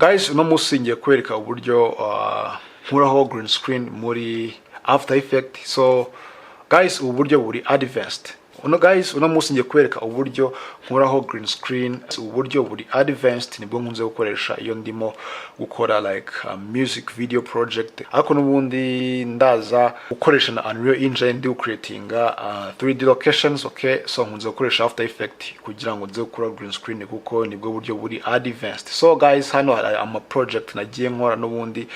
Guys, uno munsi ngiye kwereka uburyo nkuraho green screen muri After Effects. So guys, ubu buryo buri advanced. Uno munsi ngiye kwereka uburyo nkuraho green screen. Ubu buryo buri advanced nibwo nkunze gukoresha iyo ndimo gukora like a music video project. Ariko nubundi ndaza gukoresha na Unreal Engine ndi creatinga 3D locations, okay? So nkunze gukoresha After Effects kugira ngo nze gukora green screen kuko nibwo buryo buri advanced. So guys, hano hari ama project nagiye nkora nubundi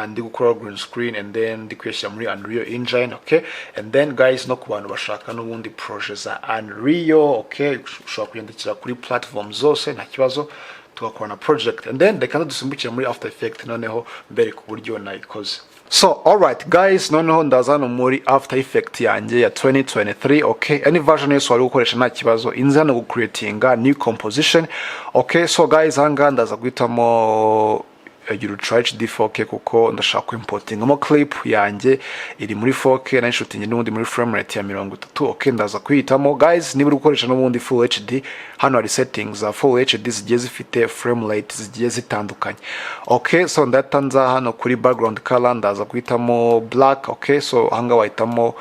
ndi gukora green screen and then ndi kweshyira muri Unreal Engine, okay? And then guys, no ku bantu bashaka nubundi project za Unreal, okay? Ushobora kuyandikira kuri platform zose nta kibazo tugakorana project, and then reka dusimbukira muri After Effects noneho mbere ku buryo nayikoze. So alright guys, noneho ndazana muri After Effects yanjye ya 2023, okay? Any version yose wari gukoresha nta kibazo, inza no gucreatinga new composition, okay? So guys, hanga ndaza guhitamo Ultra HD 4K kuko ndashaka importingamo clip yanjye iri muri 4K na shooting n'ubundi muri frame rate ya 30, okay? Ndaza kuyitamo guys. Niba uri gukoresha n'ubundi full HD, hano hari settings za full HD zigiye zifite frame rate zigiye zitandukanye, okay? So ndatanza hano kuri background color ndaza kuyitamo black, okay? So hanga wahitamo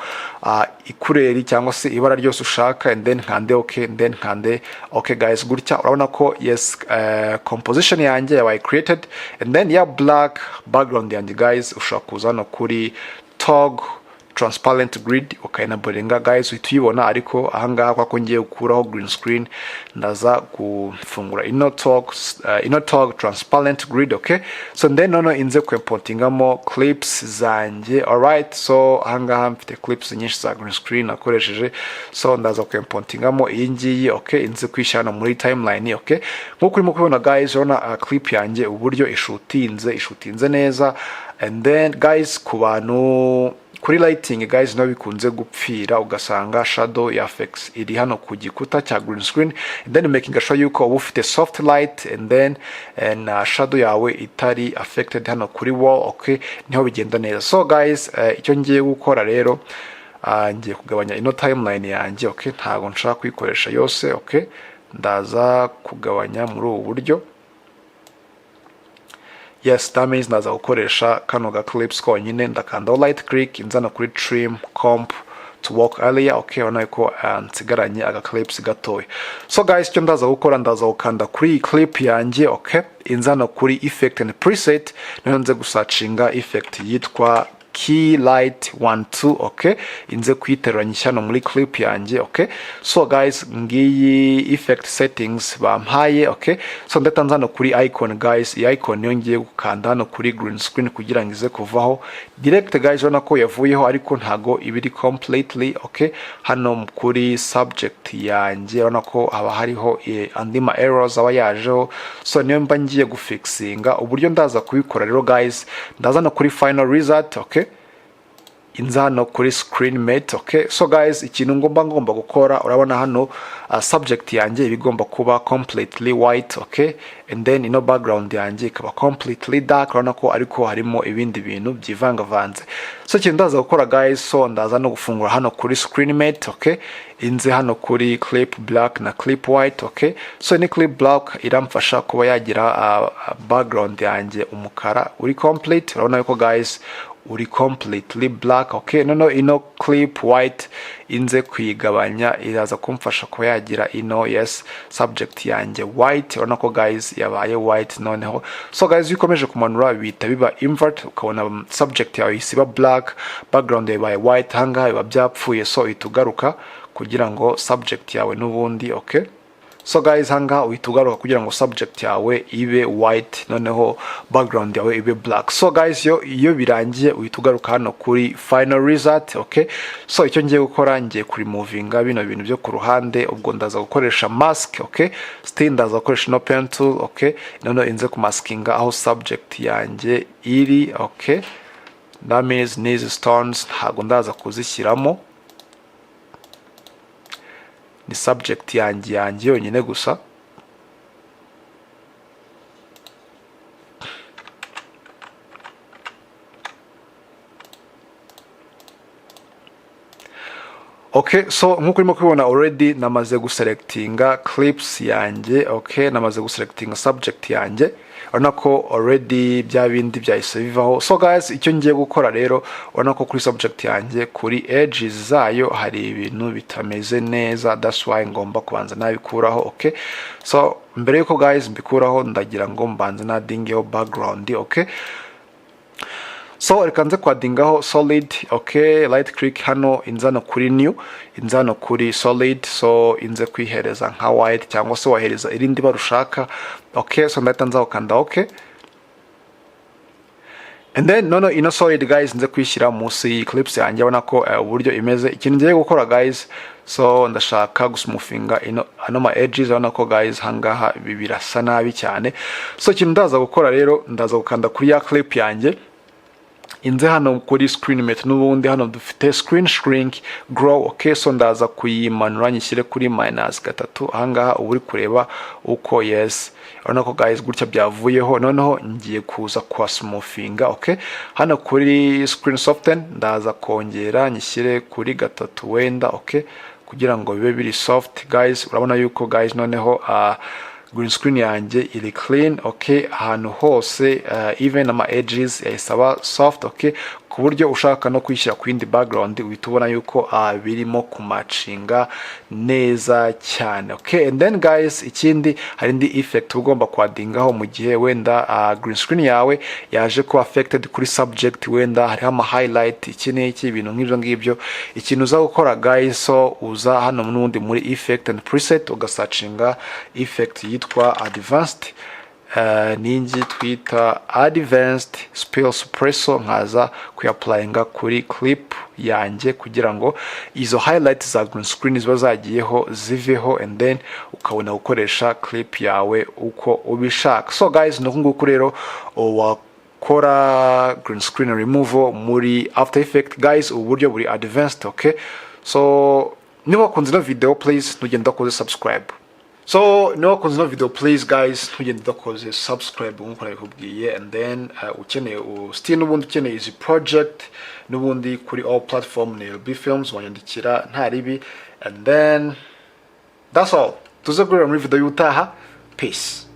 ikureri cyangwa se ibara ryose ushaka, and then nkande okay, and then nkande okay guys. Gutya urabona ko yes, composition yanjye yabaye created, and then ya black background yanjye guys ushaka kuzana kuri toggle transparent grid, ukayinaboringa guys uhita ariko ahangaha kwa ngiye gukuraho green screen ndaza gufungura ino toggle transparent grid, okay? So then nono inze kuimportingamo clips zanjye, alright? So ahangaha mfite clips nyinshi za green screen nakoresheje, so ndaza kuimportingamo iyi ngiyi, okay? Inze kwishyana muri timeline, okay? Nkuko urimo kubona guys, urabona clip yanjye uburyo ishutinze neza, and then guys ku bantu kuri lighting guys no bikunze gupfira ugasanga shadow ya effects iri hano ku gikuta cya green screen, and then making sure yuko uba ufite soft light and then shadow yawe itari affected hano kuri wall, okay? Niho bigenda neza. So guys, icyo ngiye gukora rero ngiye kugabanya ino timeline yanjye, okay? Ntago nshaka kuyikoresha yose, okay? Ndaza kugabanya muri ubu buryo. Yes, that means ndaza gukoresha kano ga clips konyine, ndakandaho light click, inzana kuri trim comp to work area, okay? Urabona ko nsigaranye aga clips gatoya. So guys, icyo ndaza gukora ndaza gukanda kuri clip yanjye, okay? Inzana kuri effect and preset, niho nze gusearchinga effect yitwa Keylight 12, okay? Inze kuyiteranya ishyano muri clip yanjye, okay? So guys, ngiyi effect settings bampaye, okay? So ndatanza hano kuri icon guys, iyi icon niyo ngiye gukanda hano kuri green screen kugira ngo ize kuvaho direct guys. Urabona ko yavuyeho ariko ntago ibiri completely, okay? Hano kuri subject yanjye urabona ko haba hariho andi ma errors aba yajeho, so niyo mba ngiye gufixinga uburyo ndaza kubikora rero guys. Ndaza no kuri final result, okay? Inza hano kuri screen mate, okay? So guys, ikintu ngomba gukora, urabona hano subject yanjye ibigomba kuba completely white, okay? And then ino background yanjye ikaba completely dark, urabona ko ariko harimo ibindi bintu byivangavanze. So ikintu ndaza gukora guys, so ndaza no gufungura hano kuri screen mate, okay? Inze hano kuri clip black na clip white, okay? So ni clip black iramfasha kuba yagira background yanjye umukara uri complete, urabona ko guys uri completely black, okay? Nono ino clip white inze kuyigabanya iraza kumfasha kuba yagira ino yes subject yanjye white, urabona ko guys yabaye white noneho. So guys, bikomeje kumanura bita biba invert, ukabona subject yawe isiba black, background yabaye white, hanga biba byapfuye. So itugaruka kugira ngo subject yawe nubundi, okay? So guys, hanga uhitugaruka kugira ngo subject yawe ibe white noneho background yawe ibe black. So guys, iyo birangiye uhitugaruka hano kuri final result, okay? So icyo ngiye gukora ngiye kuri movinga bino bintu byo ku ruhande, ubwo ndaza gukoresha mask, okay? Still ndaza gukoresha no pen tool, okay? Noneho inze ku maskinga aho subject yanjye iri, okay? That means these stones ntago ndaza kuzishyiramo, ni subject yanjye yonyine gusa. Okay, so nkuko urimo kubibona already namaze guselectinga clips yanjye. Okay, namaze guselectinga subject yanjye, urabona ko already bya bindi byahise bivaho. So guys, icyo ngiye gukora rero, urabona ko kuri subject yanjye kuri edges zayo hari ibintu bitameze neza, that's why ngomba kubanza nabikuraho. Okay, so mbere yuko guys mbikuraho ndagira ngo mbanze nadingeho background. Okay, so reka nze kwadingaho solid. Okay, right click hano, inzano kuri new, inzano kuri solid. So inze kwihereza nka white cyangwa se wahereza irindi barushaka. Okay, so ndahita nza ukanda okay, and then ino solid guys nze kwishyira munsi clips yanjye. Ubona ko uburyo imeze. Ikintu ngiye gukora guys, so ndashaka gusmoothinga ano ma edges. Ubona ko guys hangaha birasa nabi cyane. So ikintu ndaza gukora rero, ndaza gukanda kuri ya clip yanjye, inze hano kuri screen mate, n'ubundi hano dufite screen shrink grow. Okay, so ndaza kuyimanura nyishyire kuri -3 ahangaha uri kureba uko. Yes, urabona ko guys gutya byavuyeho. Noneho ngiye kuza kwa smoothinga. Okay, hano kuri screen soften ndaza kongera nyishyire kuri 3 wenda. Okay, kugira ngo bibe biri soft guys. Urabona yuko guys noneho green screen yanjye iri clean. Okay, ahantu hose even ama edges yasaba soft. Okay, ku buryo ushaka no kwishyira ku yindi background uhita ubona yuko birimo kumacinga neza cyane. Okay, and then guys ikindi hari indi effect ugomba kwadingaho mu gihe wenda green screen yawe yaje ko affected kuri subject, wenda hari ama highlight iki n'iki ibintu nk'ibyo ngibyo. Ikintu uza gukora guys, so uza hano n'ubundi muri effect and preset ugasearchinga effect yitwa advanced. Ningi twita advanced spill suppressor, nkaza kuyapplyinga kuri clip yanjye kugira ngo izo highlights za green screen ziba zagiyeho ziveho, and then ukabona gukoresha clip yawe uko ubishaka. So guys, nguko rero wakora green screen removal muri After Effects guys. Uburyo buri advanced. Okay, so niba wakunze ino video please ntugende ukoze subscribe. So niba wakunze ino video please guys ntugende ukoze subscribe nkuko nabikubwiye, and then ukeneye still n'ubundi ukeneye izi project n'ubundi kuri all platform ni LB Films wanyandikira nta ribi, and then that's all. Tuze kureba muri video y'utaha. Peace.